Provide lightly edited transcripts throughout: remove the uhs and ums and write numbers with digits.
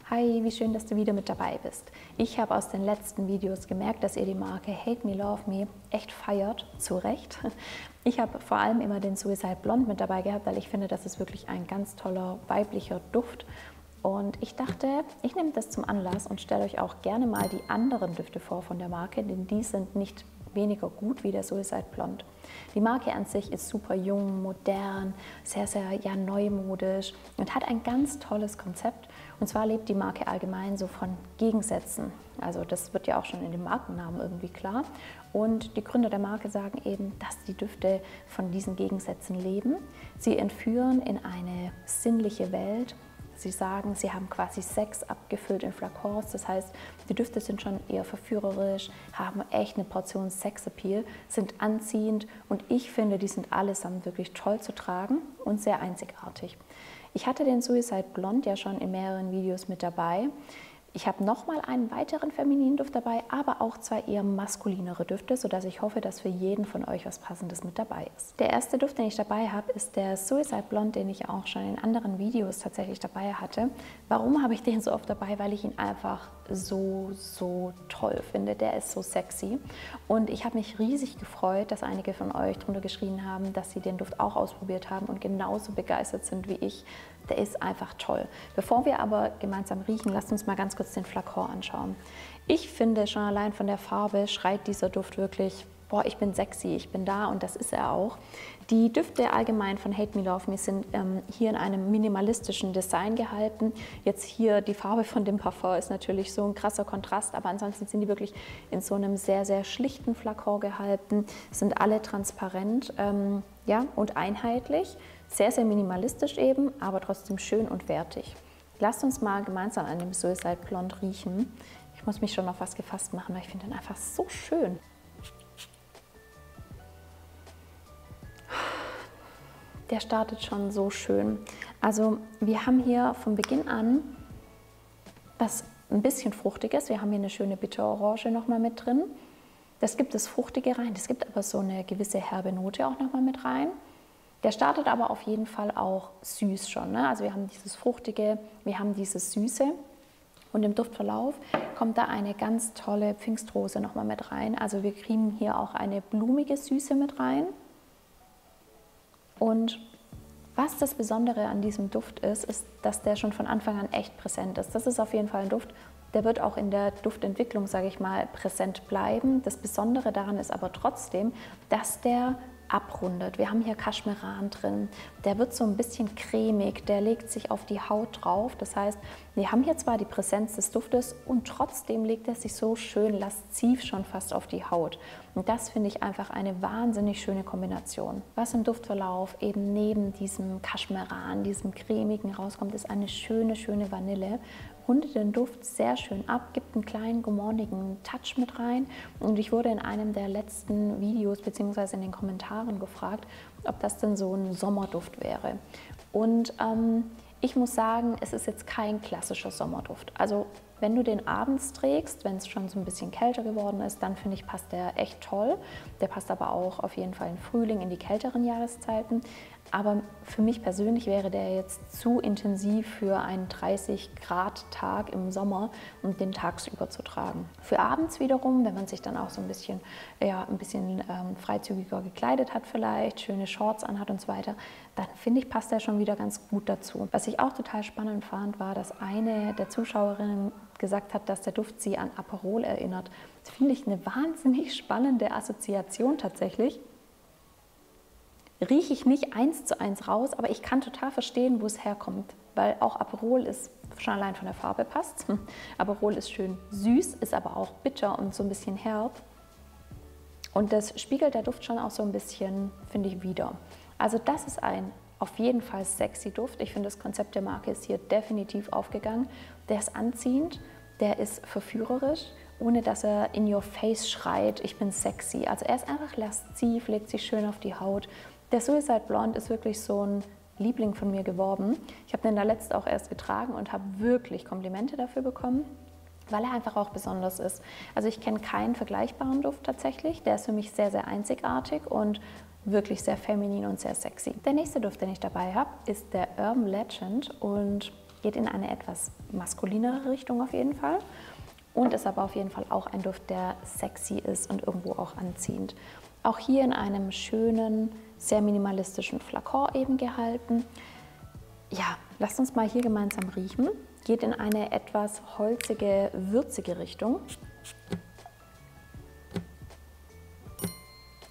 Hi, wie schön, dass du wieder mit dabei bist. Ich habe aus den letzten Videos gemerkt, dass ihr die Marke Hate Me, Love Me echt feiert, zu Recht. Ich habe vor allem immer den Suicide Blonde mit dabei gehabt, weil ich finde, das ist wirklich ein ganz toller weiblicher Duft. Und ich dachte, ich nehme das zum Anlass und stelle euch auch gerne mal die anderen Düfte vor von der Marke, denn die sind nicht weniger gut wie der Suicide Blonde. Die Marke an sich ist super jung, modern, sehr neumodisch und hat ein ganz tolles Konzept. Und zwar lebt die Marke allgemein so von Gegensätzen. Also das wird ja auch schon in dem Markennamen irgendwie klar. Und die Gründer der Marke sagen eben, dass die Düfte von diesen Gegensätzen leben. Sie entführen in eine sinnliche Welt. Sie sagen, sie haben quasi Sex abgefüllt in Flakons, das heißt, die Düfte sind schon eher verführerisch, haben echt eine Portion Sexappeal, sind anziehend und ich finde, die sind allesamt wirklich toll zu tragen und sehr einzigartig. Ich hatte den Suicide Blonde ja schon in mehreren Videos mit dabei. Ich habe nochmal einen weiteren femininen Duft dabei, aber auch zwei eher maskulinere Düfte, sodass ich hoffe, dass für jeden von euch was Passendes mit dabei ist. Der erste Duft, den ich dabei habe, ist der Suicide Blonde, den ich auch schon in anderen Videos tatsächlich dabei hatte. Warum habe ich den so oft dabei? Weil ich ihn einfach so toll finde. Der ist so sexy und ich habe mich riesig gefreut, dass einige von euch drunter geschrien haben, dass sie den Duft auch ausprobiert haben und genauso begeistert sind wie ich. Der ist einfach toll. Bevor wir aber gemeinsam riechen, lasst uns mal ganz kurz den Flakon anschauen. Ich finde, schon allein von der Farbe schreit dieser Duft wirklich, boah, ich bin sexy, ich bin da, und das ist er auch. Die Düfte allgemein von Hate Me, Love Me sind hier in einem minimalistischen Design gehalten. Jetzt hier die Farbe von dem Parfum ist natürlich so ein krasser Kontrast, aber ansonsten sind die wirklich in so einem sehr schlichten Flakon gehalten, sind alle transparent und einheitlich. Sehr minimalistisch eben, aber trotzdem schön und wertig. Lasst uns mal gemeinsam an dem Suicide Blonde riechen. Ich muss mich schon auf was gefasst machen, weil ich finde den einfach so schön. Der startet schon so schön. Also wir haben hier von Beginn an was ein bisschen Fruchtiges. Wir haben hier eine schöne Bitterorange nochmal mit drin. Das gibt das Fruchtige rein. Das gibt aber so eine gewisse herbe Note auch nochmal mit rein. Der startet aber auf jeden Fall auch süß schon. Ne? Also wir haben dieses Fruchtige, wir haben dieses Süße und im Duftverlauf kommt da eine ganz tolle Pfingstrose nochmal mit rein. Also wir kriegen hier auch eine blumige Süße mit rein. Und was das Besondere an diesem Duft ist, ist, dass der schon von Anfang an echt präsent ist. Das ist auf jeden Fall ein Duft, der wird auch in der Duftentwicklung, sage ich mal, präsent bleiben. Das Besondere daran ist aber trotzdem, dass der abrundet. Wir haben hier Kaschmeran drin, der wird so ein bisschen cremig, der legt sich auf die Haut drauf. Das heißt, wir haben hier zwar die Präsenz des Duftes und trotzdem legt er sich so schön lasziv schon fast auf die Haut. Und das finde ich einfach eine wahnsinnig schöne Kombination. Was im Duftverlauf eben neben diesem Kaschmeran, diesem cremigen rauskommt, ist eine schöne Vanille. Rundet den Duft sehr schön ab, gibt einen kleinen gourmandigen Touch mit rein. Und ich wurde in einem der letzten Videos bzw. in den Kommentaren gefragt, ob das denn so ein Sommerduft wäre. Und ich muss sagen, es ist jetzt kein klassischer Sommerduft. Also wenn du den abends trägst, wenn es schon so ein bisschen kälter geworden ist, dann finde ich, passt der echt toll. Der passt aber auch auf jeden Fall im Frühling, in die kälteren Jahreszeiten. Aber für mich persönlich wäre der jetzt zu intensiv für einen 30-Grad-Tag im Sommer, um den tagsüber zu tragen. Für abends wiederum, wenn man sich dann auch so ein bisschen freizügiger gekleidet hat vielleicht, schöne Shorts anhat und so weiter, dann finde ich, passt der schon wieder ganz gut dazu. Was ich auch total spannend fand, war, dass eine der Zuschauerinnen gesagt hat, dass der Duft sie an Aperol erinnert. Das finde ich eine wahnsinnig spannende Assoziation tatsächlich. Rieche ich nicht 1:1 raus, aber ich kann total verstehen, wo es herkommt, weil auch Aperol ist, schon allein von der Farbe passt. Aperol ist schön süß, ist aber auch bitter und so ein bisschen herb. Und das spiegelt der Duft schon auch so ein bisschen, finde ich, wider. Also das ist ein auf jeden Fall sexy Duft. Ich finde, das Konzept der Marke ist hier definitiv aufgegangen. Der ist anziehend, der ist verführerisch, ohne dass er in your face schreit, ich bin sexy. Also er ist einfach lasziv, legt sich schön auf die Haut. Der Suicide Blonde ist wirklich so ein Liebling von mir geworden. Ich habe den da letzt auch erst getragen und habe wirklich Komplimente dafür bekommen, weil er einfach auch besonders ist. Also ich kenne keinen vergleichbaren Duft tatsächlich. Der ist für mich sehr einzigartig und wirklich sehr feminin und sehr sexy. Der nächste Duft, den ich dabei habe, ist der Urban Legend und geht in eine etwas maskulinere Richtung auf jeden Fall und ist aber auf jeden Fall auch ein Duft, der sexy ist und irgendwo auch anziehend. Auch hier in einem schönen, sehr minimalistischen Flakon eben gehalten. Ja, lasst uns mal hier gemeinsam riechen. Geht in eine etwas holzige, würzige Richtung.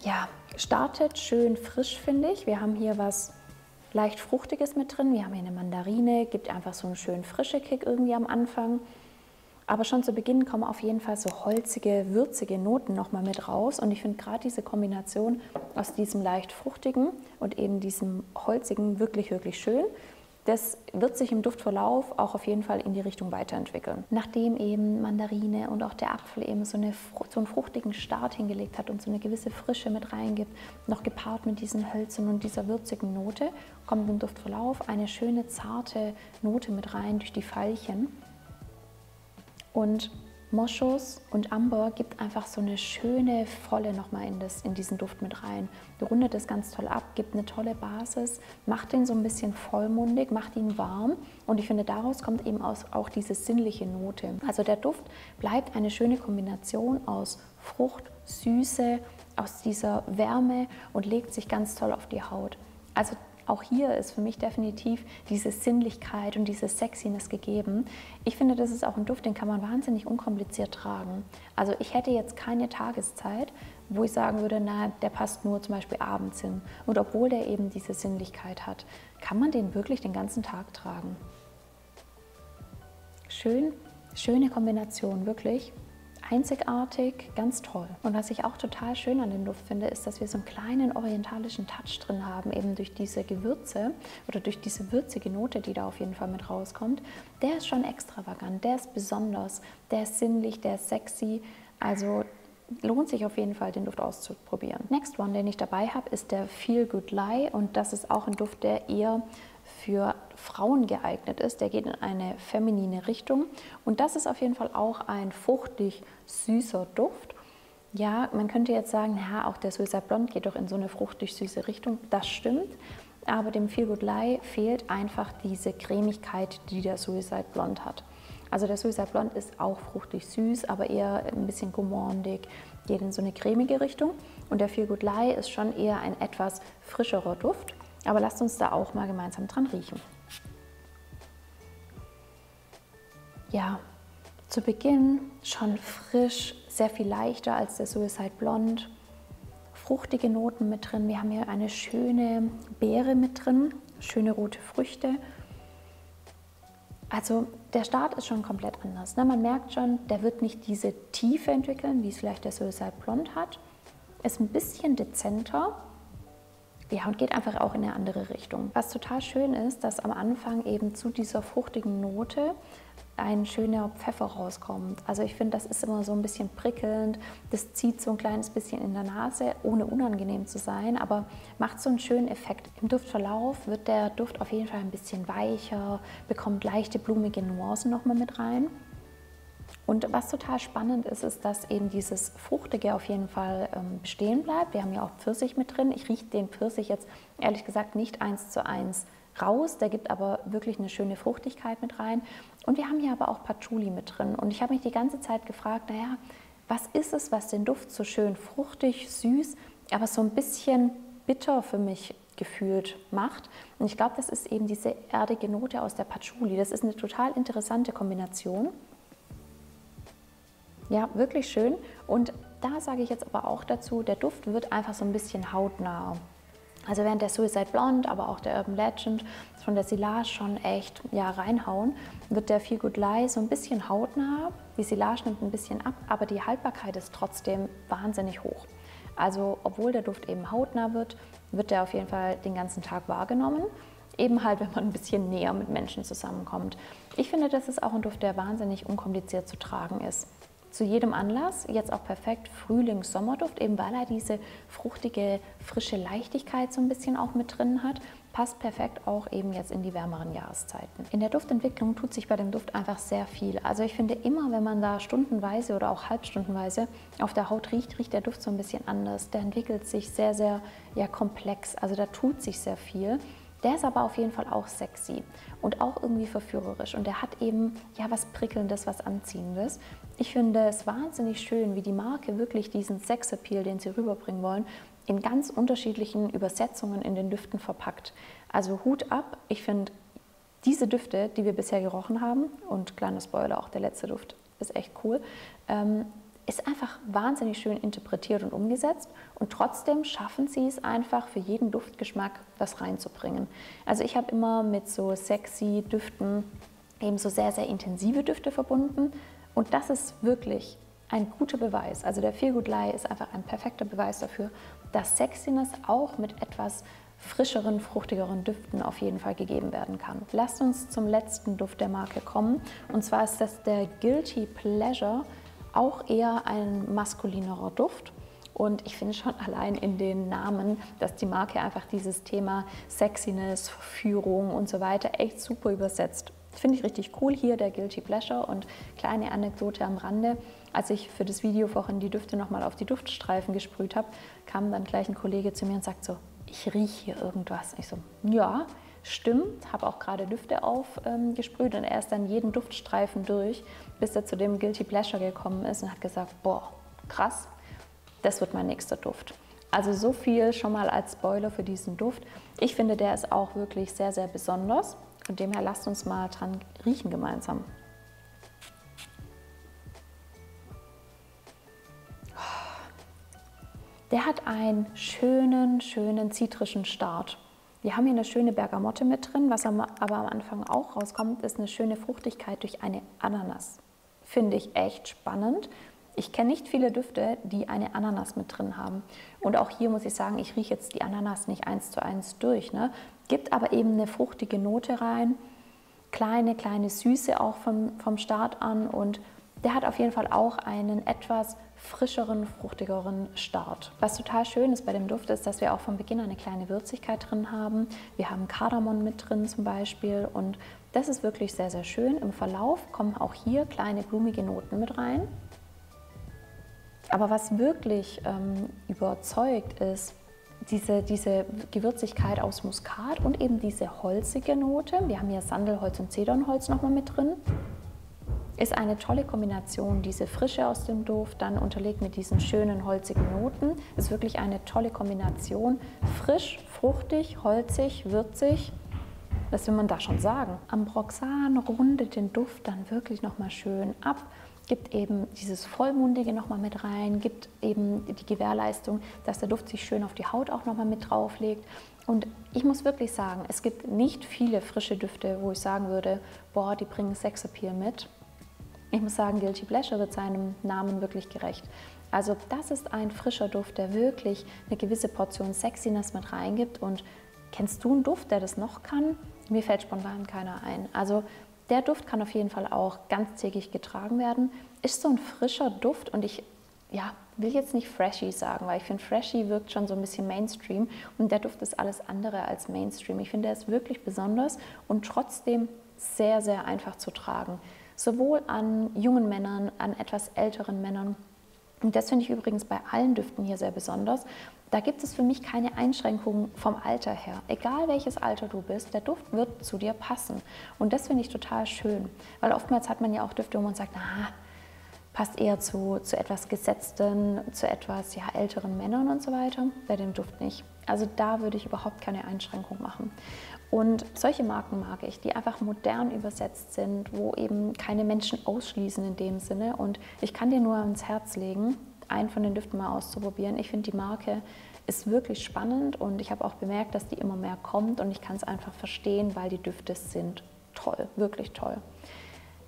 Ja, startet schön frisch, finde ich. Wir haben hier was leicht Fruchtiges mit drin. Wir haben hier eine Mandarine, gibt einfach so einen schönen frischen Kick irgendwie am Anfang. Aber schon zu Beginn kommen auf jeden Fall so holzige, würzige Noten nochmal mit raus. Und ich finde gerade diese Kombination aus diesem leicht fruchtigen und eben diesem holzigen wirklich, wirklich schön. Das wird sich im Duftverlauf auch auf jeden Fall in die Richtung weiterentwickeln. Nachdem eben Mandarine und auch der Apfel eben so einen fruchtigen Start hingelegt hat und so eine gewisse Frische mit reingibt, noch gepaart mit diesen Hölzern und dieser würzigen Note, kommt im Duftverlauf eine schöne, zarte Note mit rein durch die Veilchen. Und Moschus und Amber gibt einfach so eine schöne Volle nochmal in diesen Duft mit rein. Rundet das ganz toll ab, gibt eine tolle Basis, macht ihn so ein bisschen vollmundig, macht ihn warm und ich finde, daraus kommt eben auch diese sinnliche Note. Also der Duft bleibt eine schöne Kombination aus Frucht, Süße, aus dieser Wärme und legt sich ganz toll auf die Haut. Also auch hier ist für mich definitiv diese Sinnlichkeit und diese Sexiness gegeben. Ich finde, das ist auch ein Duft, den kann man wahnsinnig unkompliziert tragen. Also ich hätte jetzt keine Tageszeit, wo ich sagen würde, na, der passt nur zum Beispiel abends hin. Und obwohl der eben diese Sinnlichkeit hat, kann man den wirklich den ganzen Tag tragen. Schön, schöne Kombination, wirklich. Einzigartig, ganz toll. Und was ich auch total schön an dem Duft finde, ist, dass wir so einen kleinen orientalischen Touch drin haben, eben durch diese Gewürze oder durch diese würzige Note, die da auf jeden Fall mit rauskommt. Der ist schon extravagant, der ist besonders, der ist sinnlich, der ist sexy. Also lohnt sich auf jeden Fall, den Duft auszuprobieren. Next one, den ich dabei habe, ist der Feel Good Lie und das ist auch ein Duft, der eher für Frauen geeignet ist. Der geht in eine feminine Richtung und das ist auf jeden Fall auch ein fruchtig süßer Duft. Ja, man könnte jetzt sagen, ja, auch der Suicide Blonde geht doch in so eine fruchtig süße Richtung. Das stimmt, aber dem Feel Good Lie fehlt einfach diese Cremigkeit, die der Suicide Blonde hat. Also der Suicide Blonde ist auch fruchtig süß, aber eher ein bisschen gourmandig, geht in so eine cremige Richtung und der Feel Good Lie ist schon eher ein etwas frischerer Duft. Aber lasst uns da auch mal gemeinsam dran riechen. Ja, zu Beginn schon frisch, sehr viel leichter als der Suicide Blonde. Fruchtige Noten mit drin. Wir haben hier eine schöne Beere mit drin, schöne rote Früchte. Also der Start ist schon komplett anders. Man merkt schon, der wird nicht diese Tiefe entwickeln, wie es vielleicht der Suicide Blonde hat. Ist ein bisschen dezenter. Ja, und geht einfach auch in eine andere Richtung. Was total schön ist, dass am Anfang eben zu dieser fruchtigen Note ein schöner Pfeffer rauskommt. Also ich finde, das ist immer so ein bisschen prickelnd, das zieht so ein kleines bisschen in der Nase, ohne unangenehm zu sein, aber macht so einen schönen Effekt. Im Duftverlauf wird der Duft auf jeden Fall ein bisschen weicher, bekommt leichte blumige Nuancen nochmal mit rein. Und was total spannend ist, ist, dass eben dieses Fruchtige auf jeden Fall bestehen bleibt. Wir haben ja auch Pfirsich mit drin. Ich rieche den Pfirsich jetzt ehrlich gesagt nicht 1:1 raus. Der gibt aber wirklich eine schöne Fruchtigkeit mit rein. Und wir haben hier aber auch Patchouli mit drin. Und ich habe mich die ganze Zeit gefragt, naja, was ist es, was den Duft so schön fruchtig, süß, aber so ein bisschen bitter für mich gefühlt macht. Und ich glaube, das ist eben diese erdige Note aus der Patchouli. Das ist eine total interessante Kombination. Ja, wirklich schön. Und da sage ich jetzt aber auch dazu, der Duft wird einfach so ein bisschen hautnah. Also während der Suicide Blonde, aber auch der Urban Legend von der Silage schon echt reinhauen, wird der Feel Good Lie so ein bisschen hautnah. Die Silage nimmt ein bisschen ab, aber die Haltbarkeit ist trotzdem wahnsinnig hoch. Also obwohl der Duft eben hautnah wird, wird der auf jeden Fall den ganzen Tag wahrgenommen. Eben halt, wenn man ein bisschen näher mit Menschen zusammenkommt. Ich finde, das ist auch ein Duft, der wahnsinnig unkompliziert zu tragen ist. Zu jedem Anlass, jetzt auch perfekt Frühlings-Sommerduft, eben weil er diese fruchtige, frische Leichtigkeit so ein bisschen auch mit drin hat, passt perfekt auch eben jetzt in die wärmeren Jahreszeiten. In der Duftentwicklung tut sich bei dem Duft einfach sehr viel. Also ich finde immer, wenn man da stundenweise oder auch halbstundenweise auf der Haut riecht, riecht der Duft so ein bisschen anders. Der entwickelt sich sehr, sehr komplex, also da tut sich sehr viel. Der ist aber auf jeden Fall auch sexy und auch irgendwie verführerisch und der hat eben ja was Prickelndes, was Anziehendes. Ich finde es wahnsinnig schön, wie die Marke wirklich diesen Sexappeal, den sie rüberbringen wollen, in ganz unterschiedlichen Übersetzungen in den Düften verpackt. Also Hut ab, ich finde diese Düfte, die wir bisher gerochen haben, und kleiner Spoiler, auch der letzte Duft ist echt cool, ist einfach wahnsinnig schön interpretiert und umgesetzt und trotzdem schaffen sie es einfach für jeden Duftgeschmack was reinzubringen. Also ich habe immer mit so sexy Düften eben so sehr, sehr intensive Düfte verbunden und das ist wirklich ein guter Beweis. Also der Feel Good Lie ist einfach ein perfekter Beweis dafür, dass Sexiness auch mit etwas frischeren, fruchtigeren Düften auf jeden Fall gegeben werden kann. Lasst uns zum letzten Duft der Marke kommen und zwar ist das der Guilty Pleasure, auch eher ein maskulinerer Duft. Und ich finde schon allein in den Namen, dass die Marke einfach dieses Thema Sexiness, Verführung und so weiter echt super übersetzt. Finde ich richtig cool hier, der Guilty Pleasure. Und kleine Anekdote am Rande, als ich für das Video vorhin die Düfte nochmal auf die Duftstreifen gesprüht habe, kam dann gleich ein Kollege zu mir und sagt so, ich rieche hier irgendwas. Ich so, ja, stimmt, habe auch gerade Düfte aufgesprüht und er ist dann jeden Duftstreifen durch, bis er zu dem Guilty Pleasure gekommen ist und hat gesagt, boah, krass, das wird mein nächster Duft. Also so viel schon mal als Spoiler für diesen Duft. Ich finde, der ist auch wirklich sehr, sehr besonders. Von dem her lasst uns mal dran riechen gemeinsam. Der hat einen schönen, schönen zitrischen Start. Wir haben hier eine schöne Bergamotte mit drin, was aber am Anfang auch rauskommt, ist eine schöne Fruchtigkeit durch eine Ananas. Finde ich echt spannend. Ich kenne nicht viele Düfte, die eine Ananas mit drin haben. Und auch hier muss ich sagen, ich rieche jetzt die Ananas nicht 1:1 durch, ne? Gibt aber eben eine fruchtige Note rein, kleine Süße auch vom Start an und der hat auf jeden Fall auch einen etwas frischeren, fruchtigeren Start. Was total schön ist bei dem Duft ist, dass wir auch von Beginn eine kleine Würzigkeit drin haben. Wir haben Kardamom mit drin zum Beispiel und das ist wirklich sehr, sehr schön. Im Verlauf kommen auch hier kleine blumige Noten mit rein. Aber was wirklich überzeugt ist, diese Gewürzigkeit aus Muskat und eben diese holzige Note. Wir haben hier Sandelholz und Zedernholz nochmal mit drin. Ist eine tolle Kombination, diese Frische aus dem Duft, dann unterlegt mit diesen schönen holzigen Noten. Ist wirklich eine tolle Kombination. Frisch, fruchtig, holzig, würzig. Was will man da schon sagen? Ambroxan rundet den Duft dann wirklich nochmal schön ab. Gibt eben dieses Vollmundige nochmal mit rein, gibt eben die Gewährleistung, dass der Duft sich schön auf die Haut auch nochmal mit drauflegt. Und ich muss wirklich sagen, es gibt nicht viele frische Düfte, wo ich sagen würde, boah, die bringen Sexappeal mit. Ich muss sagen, Guilty Pleasure wird seinem Namen wirklich gerecht. Also das ist ein frischer Duft, der wirklich eine gewisse Portion Sexiness mit reingibt. Und kennst du einen Duft, der das noch kann? Mir fällt spontan keiner ein. Also der Duft kann auf jeden Fall auch ganztägig getragen werden. Ist so ein frischer Duft und ich will jetzt nicht Freshy sagen, weil ich finde, Freshy wirkt schon so ein bisschen Mainstream und der Duft ist alles andere als Mainstream. Ich finde, er ist wirklich besonders und trotzdem sehr, sehr einfach zu tragen. Sowohl an jungen Männern, an etwas älteren Männern. Und das finde ich übrigens bei allen Düften hier sehr besonders. Da gibt es für mich keine Einschränkungen vom Alter her. Egal welches Alter du bist, der Duft wird zu dir passen. Und das finde ich total schön. Weil oftmals hat man ja auch Düfte, wo man sagt, passt eher zu etwas gesetzten, zu etwas älteren Männern und so weiter. Bei dem Duft nicht. Also da würde ich überhaupt keine Einschränkung machen. Und solche Marken mag ich, die einfach modern übersetzt sind, wo eben keine Menschen ausschließen in dem Sinne. Und ich kann dir nur ans Herz legen, einen von den Düften mal auszuprobieren. Ich finde, die Marke ist wirklich spannend und ich habe auch bemerkt, dass die immer mehr kommt und ich kann es einfach verstehen, weil die Düfte sind toll, wirklich toll.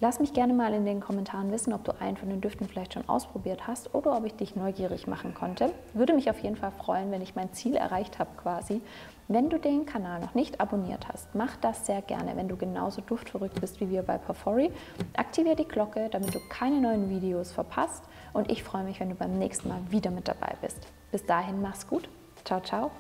Lass mich gerne mal in den Kommentaren wissen, ob du einen von den Düften vielleicht schon ausprobiert hast oder ob ich dich neugierig machen konnte. Würde mich auf jeden Fall freuen, wenn ich mein Ziel erreicht habe quasi. Wenn du den Kanal noch nicht abonniert hast, mach das sehr gerne, wenn du genauso duftverrückt bist wie wir bei Perfory. Aktiviere die Glocke, damit du keine neuen Videos verpasst und ich freue mich, wenn du beim nächsten Mal wieder mit dabei bist. Bis dahin, mach's gut. Ciao, ciao.